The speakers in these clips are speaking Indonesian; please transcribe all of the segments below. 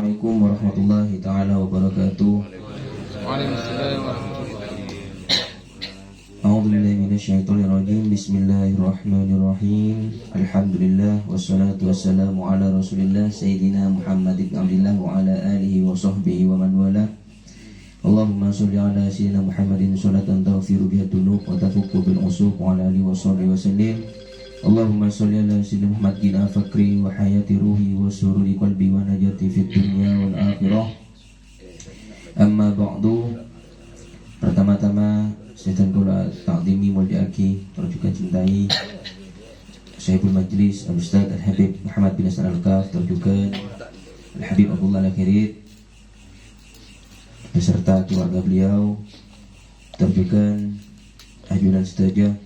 Assalamualaikum warahmatullahi ta'ala wabarakatuh. Waalaikumsalam warahmatullahi wabarakatuh. A'udzubillahi minasyaitonirrajim. Bismillahirrahmanirrahim. Alhamdulillah wassalatu wassalamu ala Rasulillah Sayyidina Muhammad ibn Abdillah wa ala alihi wa sahbihi wa man wala. Allahumma sholli ala sayyidina Muhammadin sholatan taghfiru biha dunub wa tafukku bil usuq wa ala alihi wa sahbihi wa sallim. Allahumma sholli ala sayyidina Muhammad gina fakri wa hayati ruhi wa sururi qalbi wa najati fid dunya wal akhirah. Amma ba'du. Pertama-tama saya kula ta'zimi wal diaki terjukan cintai Syekhul Majlis Al-Ustaz Al-Habib Muhammad bin Hasan Al-Kaf, terjukan Al-Habib Abdullah Al-Akhirit beserta keluarga beliau, terjukan ajudan sedaja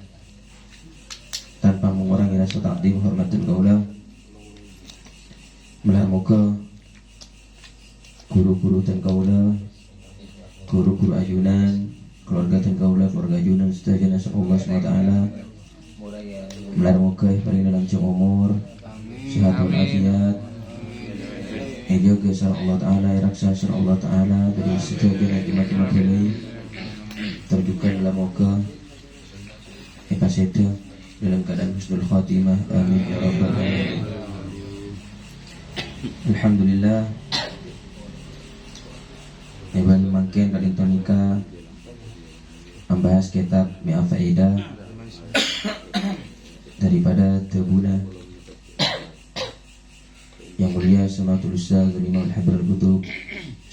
tanpa mengurangi rasa takdim hormat dan kaula. Mulah moga guru-guru dan kaula, guru-guru ajunan, keluarga dan kaula, keluarga ajunan sedaja nasa Allah SWT mulah moga paling dalam jam umur sehat walafiat, jaga sarang Allah Ta'ala, raksa sarang Allah Ta'ala dari sedaja nikmat-nikmat beliau, terjukan dalam moga epaseta dalam keadaan husnul khatimah, amin ya rabbal alamin. Alhamdulillah. Eban makin kali tonika membahas kitab Mi'ah Faedah daripada Tabuna yang mulia Samatul Ustaz Imam Al-Habib Al-Qutub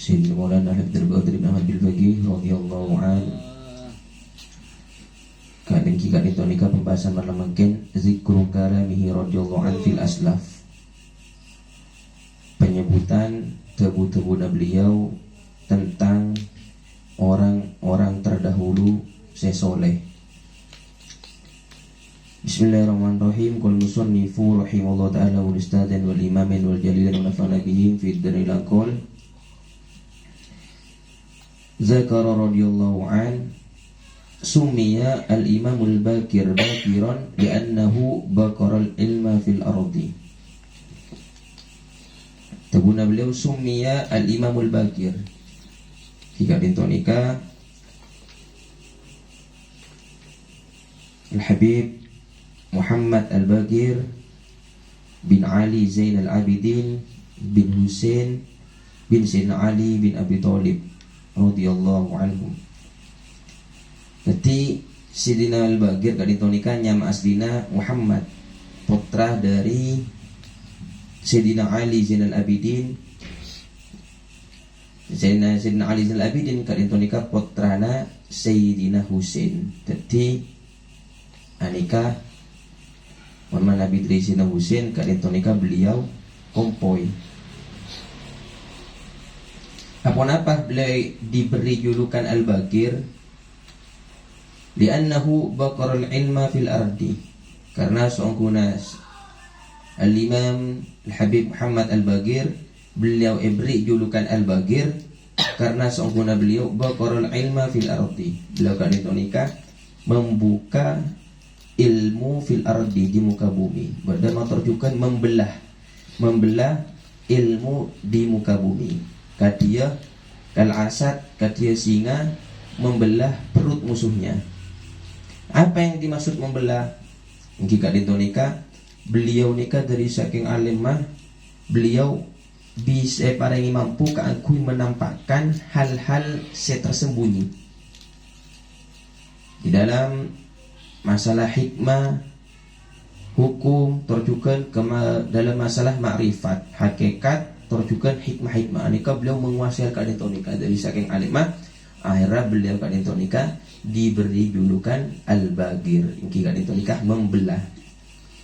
Sayyidina Maulana Al-Habib Al-Badri bin Ahmad Bil-Faqih radhiyallahu anhu. Kadang kita ditonika pembahasan malam mungkin zikru kalamihi radhiyallahu anhu fil aslaf, penyebutan tebu-tebu beliau tentang orang-orang terdahulu sesoleh. Bismillahirrahmanirrahim. Qul musannifu rahimallahu ta'ala wal ustadzan wal imamin wal jalilan wa nafa'ana bihim fid daril aqal. Zakara radhiyallahu anhu summiya al-imamul bakir bakiran li'annahu bakaral ilma fil ardi. Tabuna beliau summiya al-imamul bakir. Jika dintonika Al-Habib Muhammad Al-Bakir bin Ali Zain Al-Abidin bin Husain bin Sayyidina Ali bin Abi Thalib radhiyallahu anhum. Jadi Sayyidina Al-Bakir kaditonika nyama aslina Muhammad, putra dari Sayyidina Ali Zainal Abidin. Sayyidina Ali Zainal Abidin kaditonika putrana Sayyidina Husain. Jadi anika warna Nabi dari Sayyidina Husain kaditonika beliau kompoi. Apa beliau diberi julukan Al-Bakir? Li'annahu baqarul ilma fil ardi, karena seorang Al-Imam Al-Habib Muhammad Al-Bakir beliau beri julukan Al-Bakir karena seorang beliau baqarul ilma fil ardi, beliau kaditonika membuka ilmu fil ardi, di muka bumi. Berdama terjukan membelah ilmu di muka bumi. Kadia kal asad, kadia singa membelah perut musuhnya. Apa yang dimaksud membelah? Jika ditonika beliau nikah dari saking alimah, beliau bisa paling mampu keangkuh menampakkan hal-hal tersembunyi di dalam masalah hikmah, hukum, terjukan dalam masalah makrifat, hakikat, terjukan hikmah-hikmah. Nikah beliau menguasai kaditonika dari saking alimah. Akhirnya beliau kaditonika diberi julukan Al-Bakir. Ini kaditonika membelah.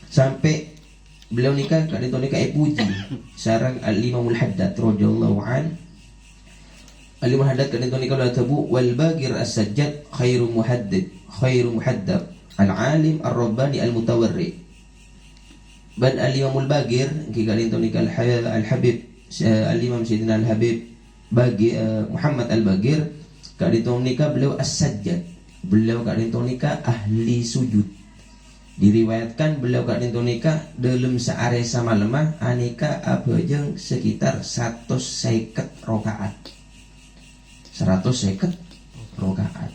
Sampai beliau nikah kaditonika puji sarang Al-Imamul Haddad radhiyallahu an. Al-Imamul Haddad kaditonika la tabu wal Bakir as-Sajjad khairu muhaddab al-alim ar-rabbani al-mutawarri. Ban Al-Imamul Bakir ini kaditonika Al-Habib Al-Imam Sayyidina Al-Habib Muhammad Al-Bakir kaditonika beliau as-Sajjad, beliau kaditonika ahli sujud. Diriwayatkan beliau kadinto nikah dalam seare sama lemah anika abajeng sekitar 150 rakaat. 150 rakaat.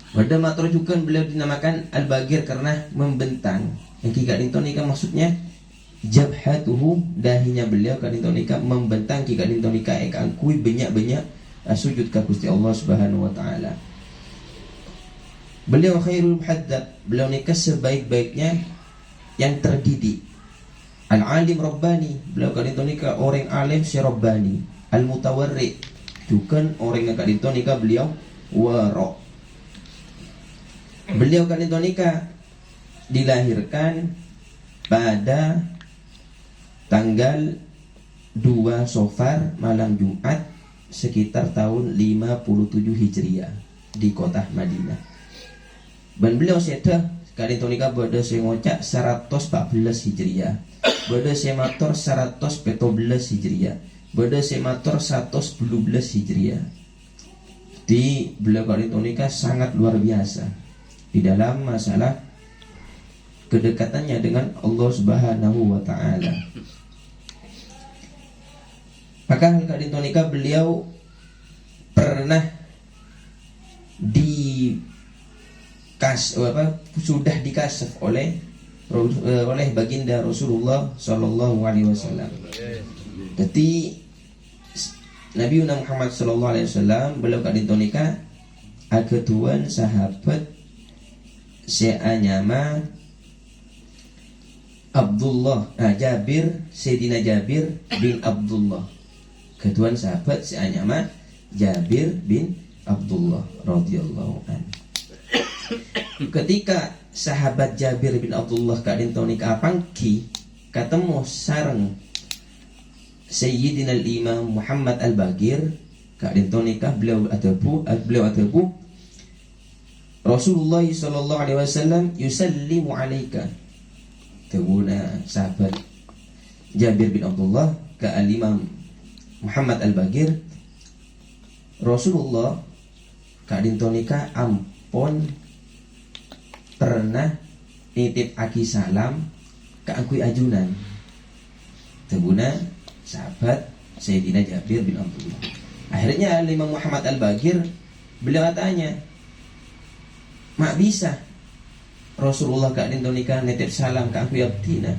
Pada matur juga beliau dinamakan Al-Bagir karena membentang. Yang kadinto nikah maksudnya jabhatuhu, dahinya beliau kadinto nikah membentang kadinto nikah ekangkui banyak-banyak sujud ka Gusti Allah Subhanahu wa taala. Beliau khairul muhaddab, beliau nikah sebaik-baiknya yang terdidik. Al-alim rabbani, beliau kadinto nikah orang alim si rabbani. Al-mutawarri, juga orang yang kadinto nikah beliau wara. Beliau kadinto nikah dilahirkan pada tanggal 2 Safar malam Jumat sekitar tahun 57 Hijriah di kota Madinah. Dan beliau sedah kadinto nikah pada saya ngocak 114 Hijriah, pada saya matur 114 Hijriah, pada saya matur 112 Hijriah. Di beliau kadinto nikah sangat luar biasa di dalam masalah kedekatannya dengan Allah Subhanahu wa taala. Maka kadinto nikah beliau pernah sudah dikasih oleh baginda Rasulullah Sallallahu Alaihi Wasallam. Jadi Nabi Muhammad Sallallahu Alaihi Wasallam beliau kadinto nikah agetuan sahabat seanyama Abdullah, Jabir, Sayyidina Jabir bin Abdullah. Ketuan sahabat seanyama Jabir bin Abdullah radhiyallahu anhu. Ketika sahabat Jabir bin Abdullah kadinto nikah pangki ketemu sareng Sayyidina Imam Muhammad Al-Bagir kadinto nikah beliau atabu Rasulullah sallallahu alaihi wasallam yusallimu alaika. Tebuna sahabat Jabir bin Abdullah ke Al-Imam Muhammad Al-Bagir, Rasulullah kadinto nikah ampun pernah nitip aki salam ke angkui ajunan. Tebuna sahabat Sayyidina Jabir bin Abdullah. Akhirnya Imam Muhammad Al-Bagir beliau tanya, mak bisa Rasulullah kadinto nikah nitip salam ke angkui abdina.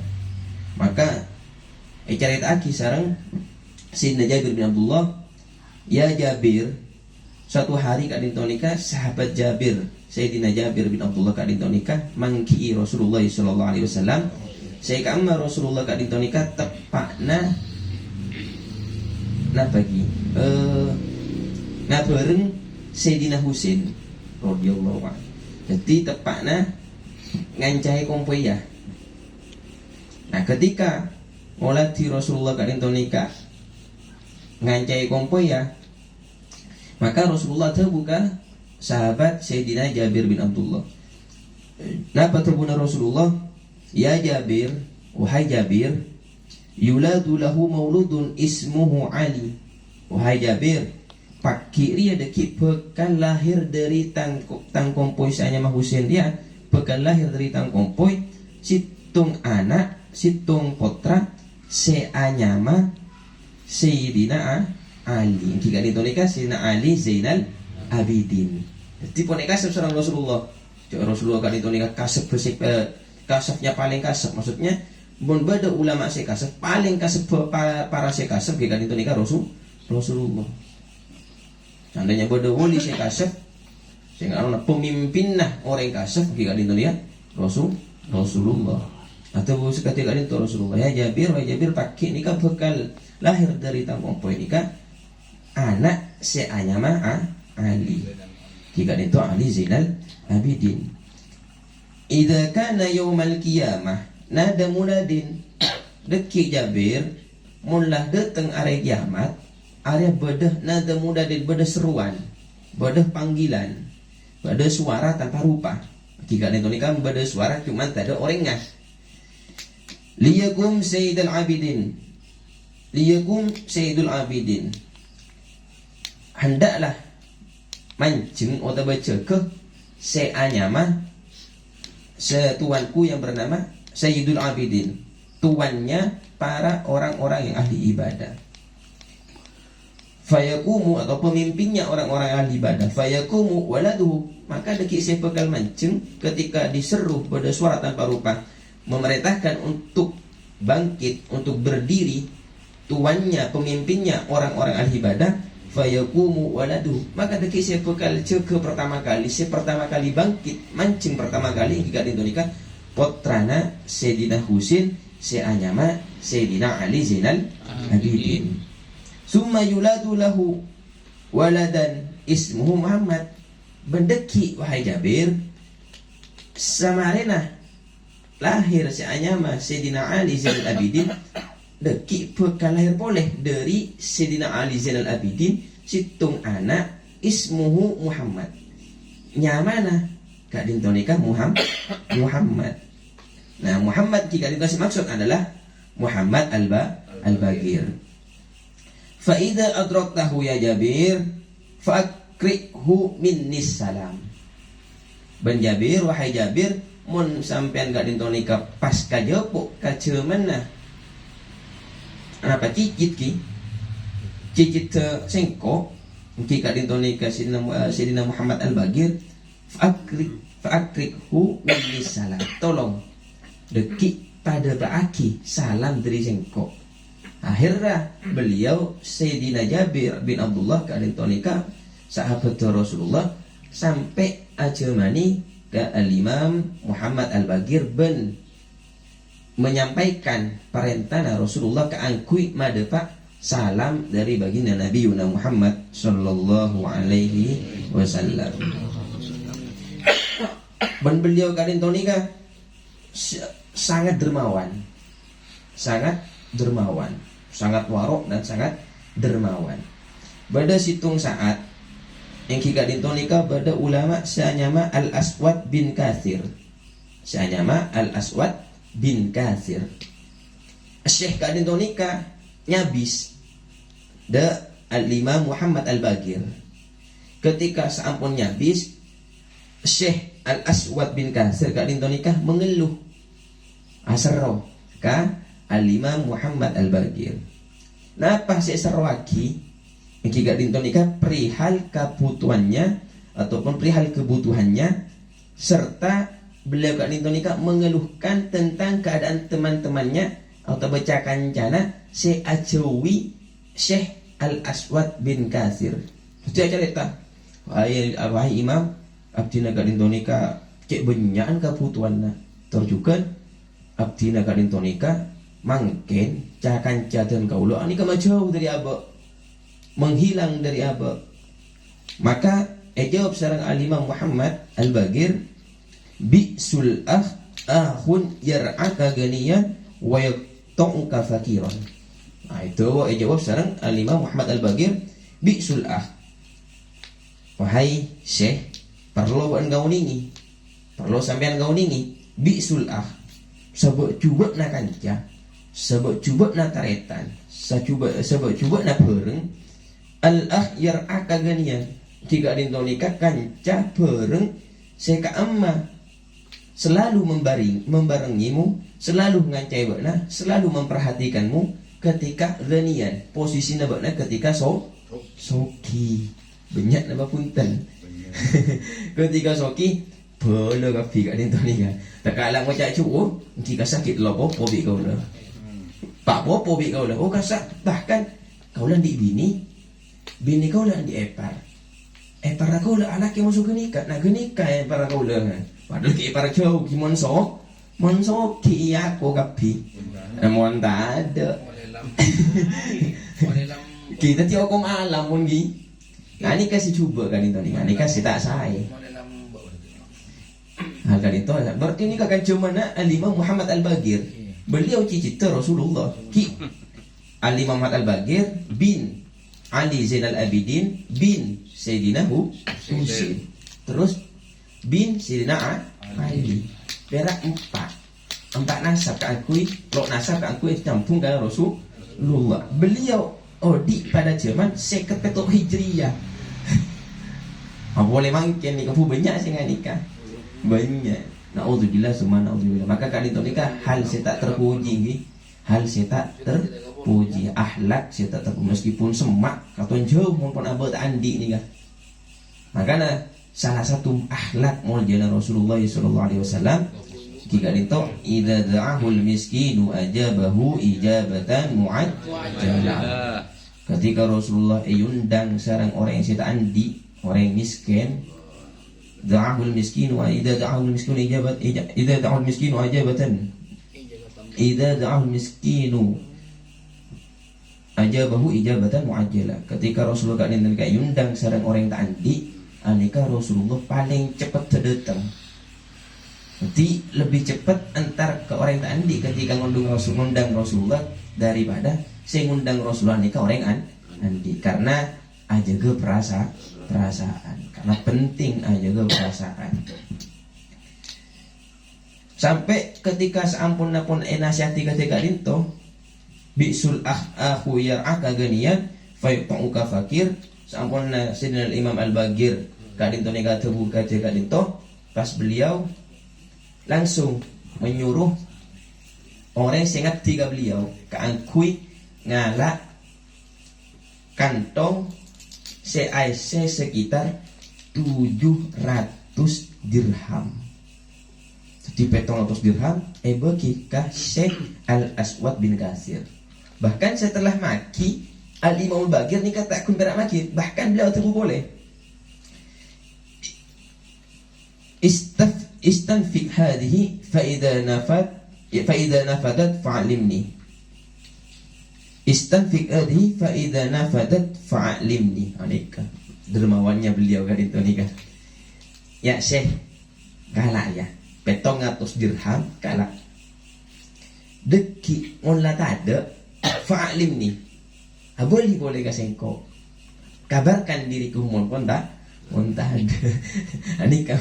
Maka carita aki sareng Sayyidina Jabir bin Abdullah, ya Jabir, suatu hari kadinto nikah sahabat Jabir Sayyidina Jabir bin Abdullah kadinto nikah mangki Rasulullah sallallahu alaihi wasallam. Saya kamma Rasulullah kadinto nikah tepakna pagi bareng Sayyidina Husain radhiyallahu anhu. Jadi tepakna ngancai kompoi ya. Nah, ketika ngolati Rasulullah kadinto nikah ngancai kompoi ya, maka Rasulullah terbuka sahabat Sayyidina Jabir bin Abdullah. Napa terbuna Rasulullah? Ya Jabir, wahai Jabir, yuladu lahu mauludun ismuhu Ali. Wahai Jabir, pakiri ada pekan lahir dari tang kompoi saya mah Husain dia, pekan lahir dari tang kompoi situng anak, situng potra seanyama Sayyidina Ali. Jika dituliskan Sayyidina Ali Zainal Abidin. Jadi pun kasep seorang Rasulullah. Rasulullah kan itu nikah kasep bersih, kasepnya paling kasep. Maksudnya bon beda ulama se kasep paling kasep para se kasep jika itu nikah Rasulullah. Seandainya beda wali se kasep, sehingga ana pemimpin nah orang kasep jika itu nikah Rasulullah. Atau seketika itu Rasulullah, ya Jabir pakai nikah bekal lahir dari tanggung poin nikah anak seanyama Ali. Jika itu Ali Zainal Abidin. Idza kana yaumal qiyamah nada munadin. Deki Jabir mullah datang are kiamat, are bedah nada munadin, bedah seruan, bedah panggilan, bedah suara tanpa rupa. Jika itu nikah bedah suara cuma tak ada orangnya. Liyakum Sayyidul Abidin. Liyakum Sayyidul Abidin. Hendaklah mancing atau baca ke seanyama setuanku yang bernama Sayyidul Abidin, tuannya para orang-orang yang ahli ibadah. Fayakumu, atau pemimpinnya orang-orang yang ahli ibadah. Fayakumu waladuhu, maka deki sepekal mancing ketika diseru pada suara tanpa rupa, memerintahkan untuk bangkit, untuk berdiri, tuannya, pemimpinnya orang-orang ahli ibadah. Fayakumu waladuhu, maka deki sepekal ceke pertama kali bangkit mancing pertama kali jika dintonika potrana Sayyidina Husin seanyama Sayyidina Ali Zainal Abidin. Summa yuladu lahu waladan ismuhu Muhammad. Bendeki wahai Jabir, samarena lahir seanyama Sayyidina Ali Zainal Abidin, deki bekal lahir boleh dari Sayyidina Ali Zainal Abidin situng anak ismuhu Muhammad. Nyamana kak dintonika Muhammad. Nah, Muhammad jika dikasih maksud adalah Muhammad Al-Bagir. Fa idza adraktahu ya Jabir fa'akrihu minnis salam. Ben Jabir, wahai Jabir, mun sampean gak dintonika pas kajepuk kacemana apa cicit sengko ki gak dintonika Sayyidina Muhammad Al-Bagir, fa'akrihu minnis salam. Tolong deki pada ba'aki salam dari sengko. Akhirnya beliau Sayyidina Jabir bin Abdullah kealintonika sahabat Rasulullah sampai ajemani ke Al-Imam Muhammad Al-Bagir ben menyampaikan perintah Rasulullah ke angkui madepa salam dari baginda Nabi Muhammad sallallahu alaihi wasallam. Ben beliau kealintonika sangat dermawan, sangat warok dan sangat dermawan. Pada situng saat yang kita dintonika pada ulama seanyama Al-Aswad bin Katsir. Syekh kadintonika nyabis da Al-Imam Muhammad Al-Bagir. Ketika seampun nyabis, Syekh Al-Aswad bin Katsir kadintonika mengeluh asro ka Al-Imam Muhammad Al-Bagir. Napa seserwaki jika dintonika perihal kebutuhannya ataupun perihal kebutuhannya, serta beliau kak dintonika mengeluhkan tentang keadaan teman-temannya atau baca kancana seajawi Syekh Al-Aswad bin Katsir. Itu cerita wahai Imam abdina kak dintonika cek benyakan kebutuhannya terjukan abdina kak dintonika mangken cakan dan kaulo ani kama jauh dari abak, menghilang dari abak. Maka jawab sareng Al-Imam Muhammad Al-Bagir, bi'sul ahun yar'aka ganiyan wa yaqta'uka fakiran. Nah itu jawab sareng Al-Imam Muhammad Al-Bagir, bi'sul wahai Syekh, perlu engkau ningi, perlu sampean engkau ningi, bi'sul sebab cuba na kanca, sebab cuba na taretan, sebab cuba na bereng, al-akhyar akaganian, jika dintonika kanca bereng seka amma selalu membarengimu, selalu ngancai bakna, selalu memperhatikanmu ketika ganian, posisinya bakna ketika soki banyak nama punten. Ketika soki boleh kapi kat dintonika. Terkalang macam cuo, jika sakit lo popo bi kau lah. Pak popo bi kau lah. Oh kasak bahkan kau lah di bini kau lah di epar kau lah anak yang masuk genika, nak genika epar kau lah. Padahal ki epar jauh ki monso ki aku kapi. Namun tak ada. Kita tiap kom alam pun gi. Nah ini kasih coba kan itu nih, ini kasih tak saya. Hal kali itu berarti ini kakak cuma Al-Imam Muhammad Al-Bagir. Beliau cicit Rasulullah. Ki Al-Imam Muhammad Al-Bagir bin Ali Zainal Abidin bin Sayyidina Husin. Terus bin Sayyidina Ali. Berak empat nasab keakui, lo nasab keakui campung dengan Rasulullah. Beliau di pada zaman sekepetok Hijriyah. Boleh mangkin nikah banyak sih nggak nikah banyak. Naudzubillah summa naudzubillah. Maka kali itu nikah hal saya tak terpuji nggih. Hal saya tak terpuji, akhlak saya tak terpuji meskipun semak katon jauh mumpun abot andi nikah. Makanya salah satu akhlak muljana Rasulullah sallallahu alaihi wasallam jika itu idza da'ahul miskinu ajabahu ijabatan mu'ajjalah. Ketika Rasulullah yundang sareng orang yang sita andi, orang yang miskin, da'ahul miskinu wa idza da'ahul miskinu idza da'ahul miskinu ajabatan idza da'ahul miskinu ajabahu ijabatan mu'ajjalah. Ketika Rasulullah kak yundang sareng orang yang tak andi, aneka Rasulullah paling cepat terdatang. Jadi lebih cepat antar ke orang yang andi ketika ngundang Rasulullah daripada saya ngundang Rasulullah nikah orang yang andi, karena aja ke perasaan, karena penting aja ke perasaan. Sampai ketika seampun napun nasihati ketika itu bisul akhu yar'aka ganiyan fayu'uka fakir. Seampun Sayyidina Imam Al-Bagir kadinto nikah terbuka kadinto, pas beliau langsung menyuruh orang yang sangat tiga beliau keangkui ngalak kantong CIC sekitar 700 dirham. Jadi petong 100 dirham bagi ke Syekh Al-Aswad bin Katsir. Bahkan setelah maki Al-Imam Al-Bagir ni kata akun berak maki, bahkan beliau tebu boleh istanfik hadhihi fa idza nafadat fa'limni. Istanfik hadhihi fa idza nafadat fa'limni. Anika dermawannya beliau kan itu nikah. Ya Syekh, galak ya. Petong 100 dirham galak. Deki onla ada fa'limni. Boleh kasih engkau. Kabarkan diriku mon tak ada. Anika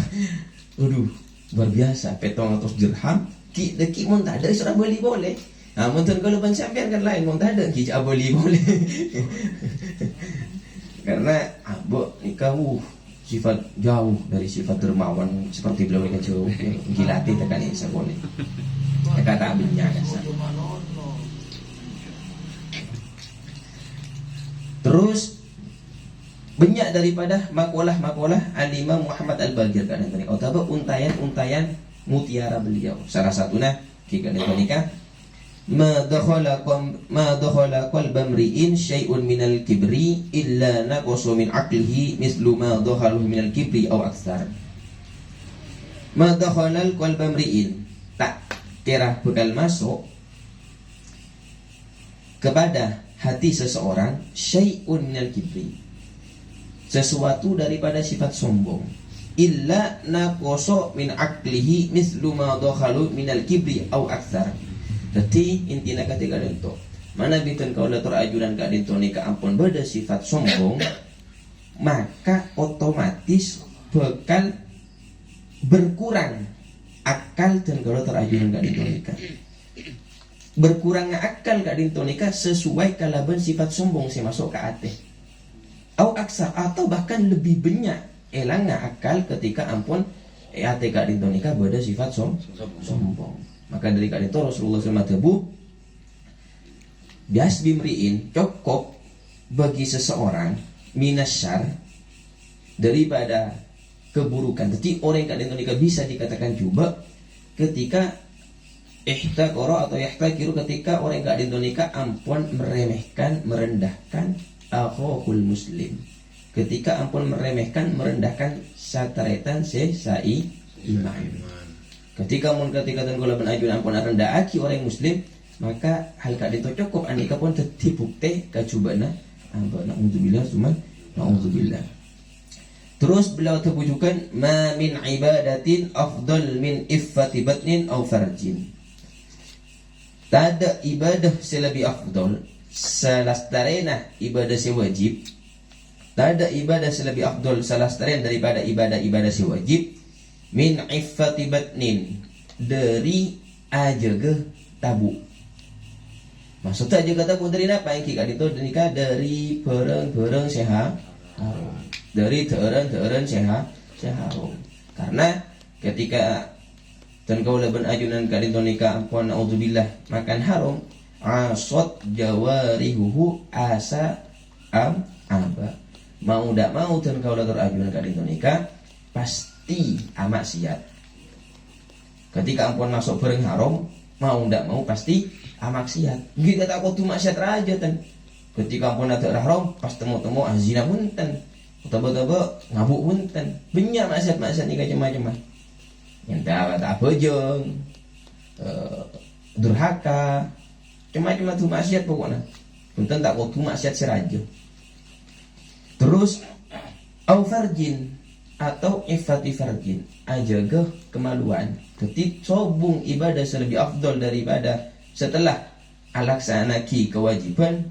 luar biasa, petong 100 dirham deki mon tak ada sudah boleh. Mungkin kalau pensampian kan lain mon tak ada ki boleh. Karena abok nikah sifat jauh dari sifat dermawan seperti beliau nikah jauh. Gilati tekan isa boleh. Kata abinnya kasar. Terus banyak daripada makalah Al-Imam Muhammad Al-Bagir kan yang atau untayan mutiara beliau. Salah satunya jika nikah ma dakhala qalba mri'in syai'un minal kibri illa naqasa min aqlihi mislu ma dakhalahu minal kibri aw aktsar. Ma dakhala qalba mri'in, tak kira bakal masuk kepada hati seseorang syai'un minal kibri, sesuatu daripada sifat sombong, illa naqasa min aqlihi mislu ma dakhalu minal kibri aw aktsar. Jadi intinya ketika itu mana bikin kau letor ajudan kak dinto nikah ampun beda sifat sombong, maka otomatis bakal berkurang akal dan kalau terajudan kak dinto nikah. Berkurangnya akal kak dinto nikah sesuai kalaban sifat sombong saya masuk ke ate. Au aksa atau bahkan lebih banyak elangnya akal ketika ampun ate kak dinto nikah beda sifat sombong. Maka dari kali itu Rasulullah SAW bias bimriin cukup bagi seseorang minasyar daripada keburukan. Jadi orang yang nikah bisa dikatakan juga ketika ihtakoro atau yahtakiru, ketika orang yang nikah ampun meremehkan, merendahkan akhul muslim. Ketika ampun meremehkan, merendahkan sataretan sesai iman. Ketika tenggola penajun ampun rendah aki orang muslim, maka hal kak itu cukup anika pun tertibukte kacubana ampun naudzubillah cuman naudzubillah. Terus beliau terpujukan ma min ibadatin afdal min iffati batnin aw farjin. Tak ada ibadah selebih afdal salastarena ibadah sewajib. Tak ada ibadah selebih afdal salastarena daripada ibadah-ibadah sewajib min iffati batnin, dari ajaga tabu. Maksudnya ajaga tabu dari apa yang kita itu nikah dari pereng sehat haram, dari teeren sehat haram. Karena ketika dan kaula ben ajunan kadin tonika ampun naudzubillah makan haram asot jawarihuhu asa aba mau ndak mau dan kaula terajunan kadin tonika pasti maksiat. Ketika ampun masuk bareng haram mau ndak mau pasti maksiat. Kita tak kudu maksiat raja tan. Ketika ampun ada haram pas temu-temu zina punten. Utaba-taba ngabuk punten. Banyak maksiat-maksiat ni macam-macam. Yang tak bojong, durhaka, macam-macam tu maksiat pokoknya. Punten tak kudu maksiat seraja. Terus au farjin atau ifati farjin, ajaga kemaluan. Ketika sobung ibadah selebih afdol daripada setelah alaksanaki kewajiban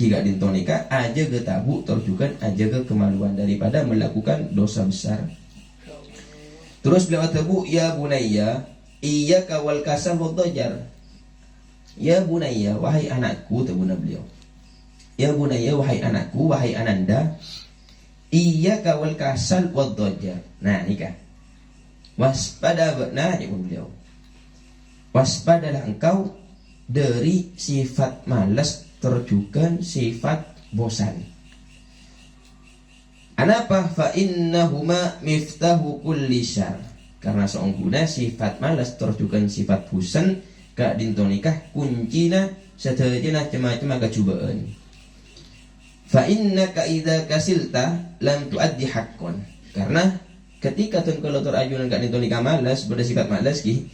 jika dintonika ajaga tabu terjukan ajaga kemaluan daripada melakukan dosa besar. Terus beliau tabu ya bunayya iyyaka wal kasal wad dajar. Ya bunayya wahai anakku tabuna beliau. Ya bunayya wahai anakku wahai ananda iyyaka wal kasal wad dajar. Nah nikah. Waspada nah ya beliau. Waspadalah engkau dari sifat malas terjukan sifat bosan. Anapa fa innahuma miftahu kulli syarr. Karena seongguna sifat malas terjukan sifat bosan ka dintonikah kuncina sadayana macam-macam kecubaan. Fa innaka idza kasilta lam tuaddi haqqan. Karena ketika tun kalau terajunan ka dintonikah malas bersifat malas ki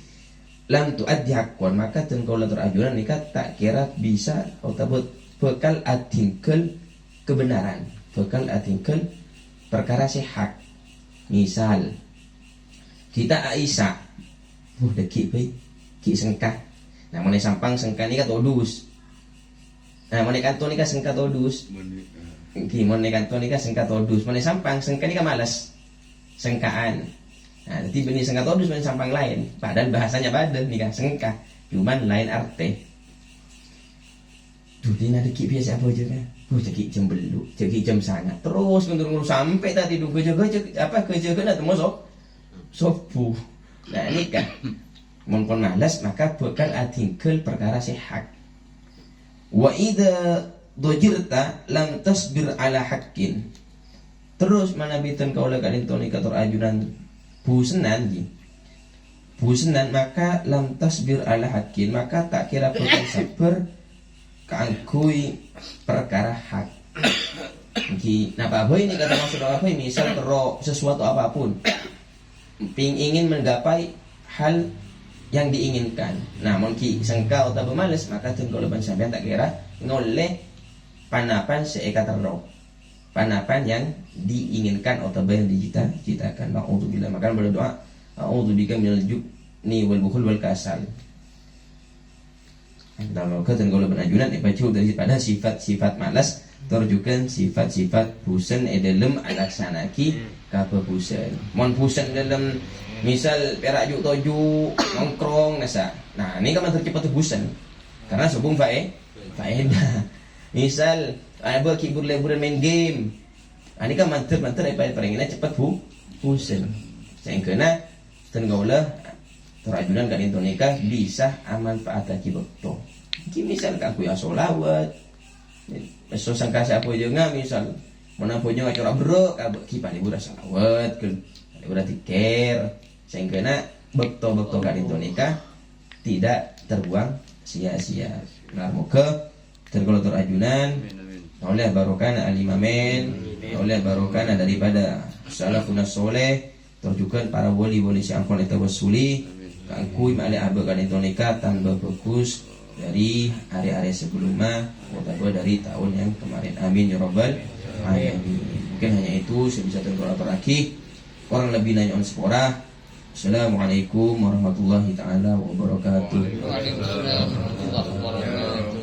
lam tuaddi haqqan maka tun kalau terajunan nikah tak kira bisa atau bekal atingkel kebenaran, bekal atingkel perkara hak. Misal kita Aisyah deki bae ki sengkah. Nah mone sampang sengkah nikah todus. Nah mone kanto nikah sengkah todus. Ki mone kanto nikah sengkah todus. Mone sampang sengkah nikah malas. Sengkaan. Nah, nanti benih sengkah todus benih sampang lain. Padahal bahasanya badan nikah sengkah, cuman lain arti. Dudina deki biasa apa aja kan? Ceki jam belu, ceki jam sangat. Terus menurut sampai tadi dulu kerja nak temu sopu. Nah nikah. Mun malas maka bekal atingkel perkara hak. Wa idza dojirta lam tasbir ala haqqin. Terus manabitan kaula kadin tonika terajunan busenan maka lam tasbir ala haqqin maka tak kira bekal sabar kaangkui perkara hak. Napa boy ini kata maksud apa? Misal terus sesuatu apapun ingin menggapai hal yang diinginkan. Namun ki sengkau atau bermalas maka tun kalau sampean tak kira ngoleh panapan seeka terro. Panapan yang diinginkan atau yang dicita-citakan. Nauzubillah maka berdoa a'udzubika minal jubni wal bukhul wal kasal. Dalam kata kalau benajunan ibacu daripada sifat-sifat malas terjukan sifat-sifat busan dalam alaksanaki kapebusan. Mon busan dalam misal perak juk toju nongkrong nasa. Nah, ini kan tercepat busan. Karena sebung faedah. Misal ada kibur-liburan main game. Ini kan manter daripada perengina cepat busan. Sehingga tenggaulah terajunan kan intonika bisa aman faataki bekto. Ki misal kaku ya solawat. So sangka siapa juga misal menampungnya ngacora bro ki palibura solawat ke palibura tiker. Sehingga bekto kan intonika tidak terbuang sia-sia. Nah, moga kalau terajunan oleh barokah alimamen, oleh barokah daripada salafun soleh terjukan para wali-wali syangkon itu wasuli kangkui male abakan itu nikah tambah bagus dari hari-hari sebelumnya atau dari tahun yang kemarin. Amin ya rabbal alamin. Mungkin hanya itu saya bisa tentu lagi. Orang lebih nanya on sepora. Assalamualaikum warahmatullahi taala wabarakatuh. Waalaikumsalam warahmatullahi wabarakatuh.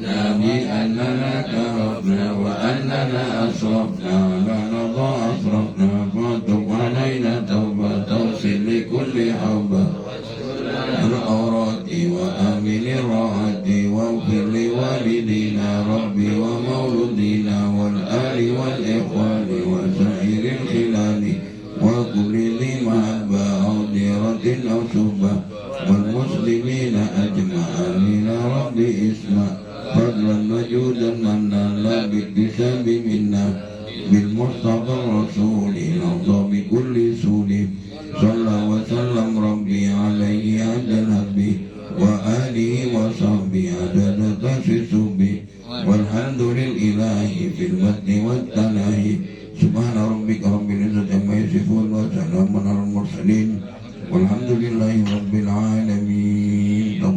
Nabi annana karabna wa annana asrafna la nadha asrafna fatub alaina tawbah tawsil li kulli hawbah al-awrati wa amili rahati wa ufir li walidina rabbi wa mauludina wal ali wal ikhwani wa sairil khilali wa kulli lima ba'udi بالاكتساب منا بالمصطفى الرسول نرضى بكل سول صلى وسلم ربي عليه عدل به وآله وصحبه عدد تسسبه والحمد لله في البدن والتناهي سبحان ربك رب العزة عما يصفون وسلام على المرسلين والحمد لله رب العالمين.